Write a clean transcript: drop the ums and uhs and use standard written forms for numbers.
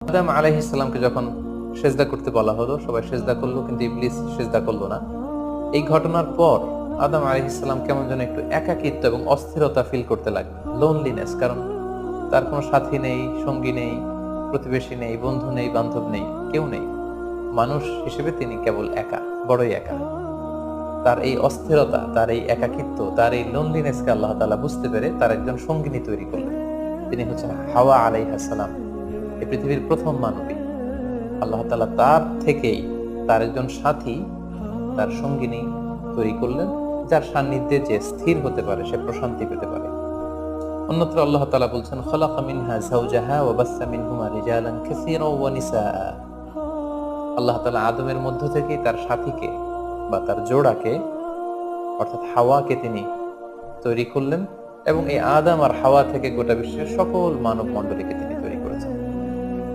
আদম আলাইহিস সালামকে যখন সেজদা করতে বলা হলো, সবাই সেজদা করলো, কিন্তু ইবলিস সেজদা করলো না। এই ঘটনার পর আদম আলাইহিস সালাম কেমন যেন একটু একাকিত্ব এবং অস্থিরতা ফিল করতে লাগলো, লোনলিনেস। কারণ তার কোনো সাথী নেই, সঙ্গী নেই, প্রতিবেশী নেই, বন্ধু নেই, বান্ধব নেই, কেউ নেই। মানুষ হিসেবে তিনি কেবল একা, বড়ই একা। তার এই অস্থিরতা, তার এই একাকিত্ব, তার এই লোনলিনেসকে আল্লাহ তাআলা বুঝতে পেরে তার একজন সঙ্গিনী তৈরি করলেন। তিনি হচ্ছেন হাওয়া আলাইহিস সালাম, এই পৃথিবীর প্রথম মানবী। আল্লাহ তাআলা তার থেকেই তার একজন সাথী, তার সঙ্গিনী তৈরি করলেন, যার সান্নিধ্যে যে স্থির হতে পারে, সে প্রশান্তি পেতে পারে। অন্যত্র আল্লাহ তাআলা বলছেন, খালাকা মিনহা যাওজাহা ওয়া বাসসা মিনহুমা রিজালান কাসীরা ওয়া নিসা। আল্লাহ তাআলা আদমের মধ্য থেকেই তার সাথীকে বা তার জোড়াকে, অর্থাৎ হাওয়াকে তিনি তৈরি করলেন, এবং এই আদম আর হাওয়া থেকে গোটা বিশ্বের সকল মানব মণ্ডলীকে তিনি